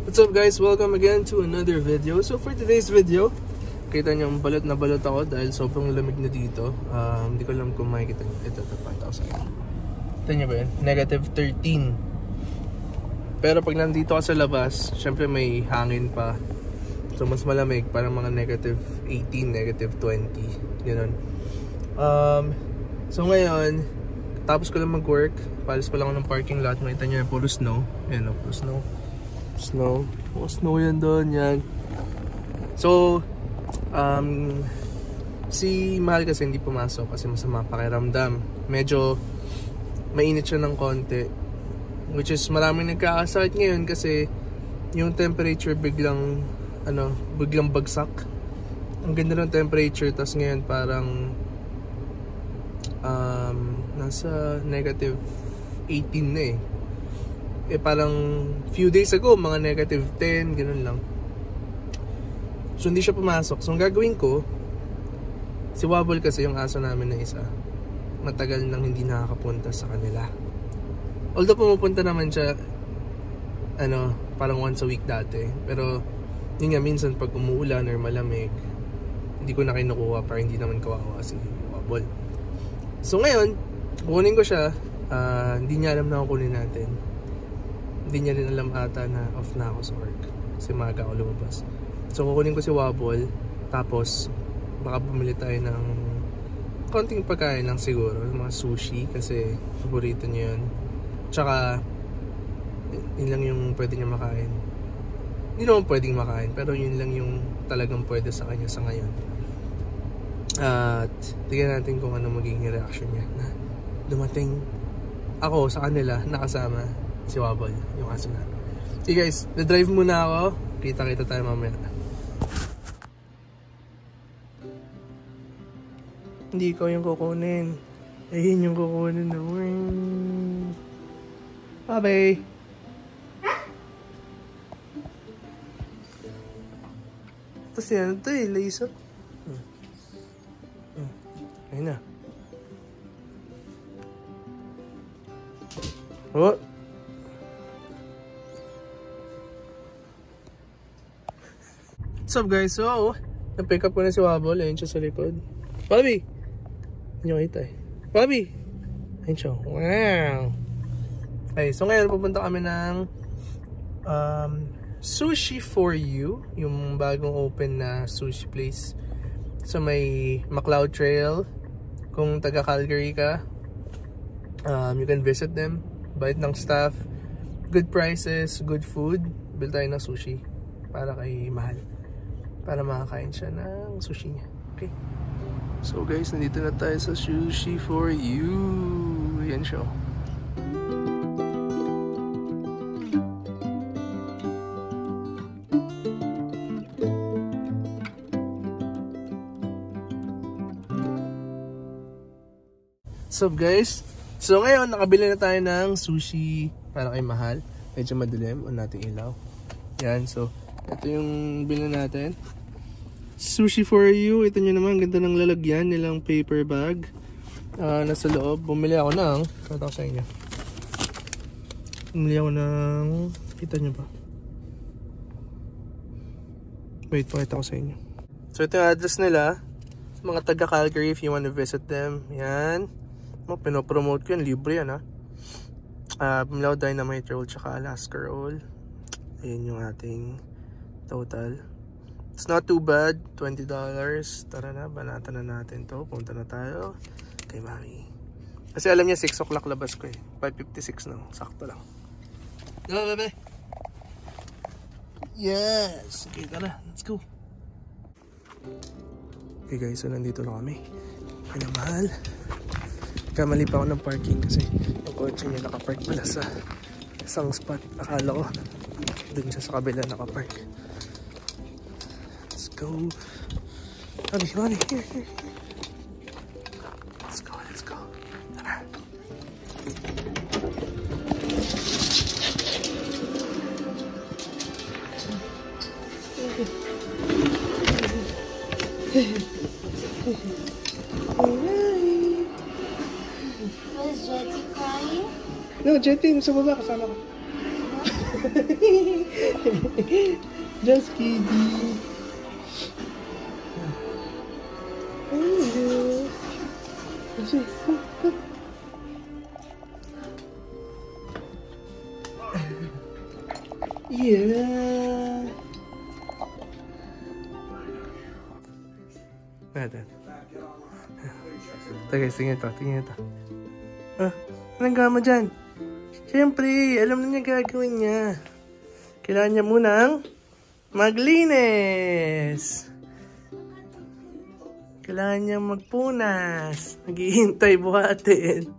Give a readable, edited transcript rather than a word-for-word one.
What's up guys? Welcome again to another video. So for today's video, kita nyo balot na balot ako dahil sobrang lamig na dito. Hindi ko alam kung makikita nyo. Ito, tapataw sa akin. Kita nyo ba yun? -13. Pero pag nandito ka sa labas, syempre may hangin pa. So mas malamig, parang mga -18, -20. Ganun. So ngayon, tapos ko lang mag-work. Palis pa lang ako ng parking lot. Makita nyo, puro snow. Ayan o, puro snow. Snow yan doon, yan. So, si Mahal kasi hindi pumasok kasi masama pakiramdam. Medyo mainit siya ng konti. Which is maraming nagkakasakit ngayon kasi yung temperature biglang bagsak. Ang ganda ng temperature, tas ngayon parang nasa -18 na eh. Parang few days ago mga -10, ganun lang. So hindi siya pumasok. So ang gagawin ko, si Wobble kasi yung aso namin na isa, matagal nang hindi nakakapunta sa kanila. Although pumupunta naman siya parang once a week dati, pero yun nga, minsan pag umuulan or malamig, hindi ko na kinukuha para hindi naman kawawa si Wobble. So ngayon, kukunin ko siya. Hindi niya alam na kukunin natin. Hindi niya rin alam ata na off na ako sa work kasi maaga ako lumabas. So kukunin ko si Wobble, tapos baka bumili tayo ng konting pagkain lang siguro, mga sushi kasi paborito niya yun. Tsaka yun lang yung pwede niya makain. Hindi naman pwedeng makain, pero yun lang yung talagang pwede sa kanya sa ngayon. At tignan natin kung ano magiging reaction niya na dumating ako sa kanila nakasama si Wobble, yung aso na. Okay guys, na-drive muna ako. Kita-kita tayo mamaya. Hindi ikaw yung kukunin. Ayun yung kukunin na. Bye-bye. Tapos yan, ito eh, laser. Ayun na. Oh! What's up guys? So, na-pick up ko na si Wobble. Ayun siya sa likod. Bobby! Hindi nyo kita eh. Bobby! Ayun siya. Wow! Okay, so ngayon pupunta kami ng Sushi for You. Yung bagong open na sushi place sa may McLeod Trail. Kung taga Calgary ka, you can visit them. Bait ng staff, good prices, good food. Bil tayo ng sushi para kay Mahal, para makakain siya ng sushi niya. Okay, so guys, nandito na tayo sa Sushi for You. Yan siya. What's up guys? So ngayon, nakabili na tayo ng sushi para kay Mahal. Medyo madilim, on nating ilaw. Yan, so ito yung bilhin natin. Sushi for You. Ito nyo naman, ganda ng lalagyan nilang paper bag. Nasa loob, bumili ako ng, pakita ko sa inyo. Bumili ako ng, kita nyo ba? Wait, pakita ko sa inyo. So ito yung address nila. Sa mga taga Calgary, if you want to visit them. Yan. Pinopromote ko yun, libre yan ha. Bumili ako Dynamite roll tsaka Alaska roll. Ayan yung ating total. It's not too bad, $20. Tara na, banatan na natin to. Punta na tayo kay Mami. Kasi alam niya 6 o'clock labas ko eh. 5:56 na, sakto lang. Diba bebe? Yes! Okay, tara, let's go. Okay guys, so nandito na kami. Kaya Mahal. Kamali pa ako ng parking kasi yung kotse niya nakapark pala sa isang spot. Akala ko dun siya sa kabila nakapark. Let's go. Mami, here. Let's go. Tara. Was Jetty crying? No, Jetty, sa baba kasama ko. Just kidding. Hello. Yeah. Natin. Ito guys, tingnan ito. Anong gama dyan? Siyempre, alam na niya gagawin niya. Kailangan niya munang maglinis. Kailangan niya magpunas. Naghihintay buhatin.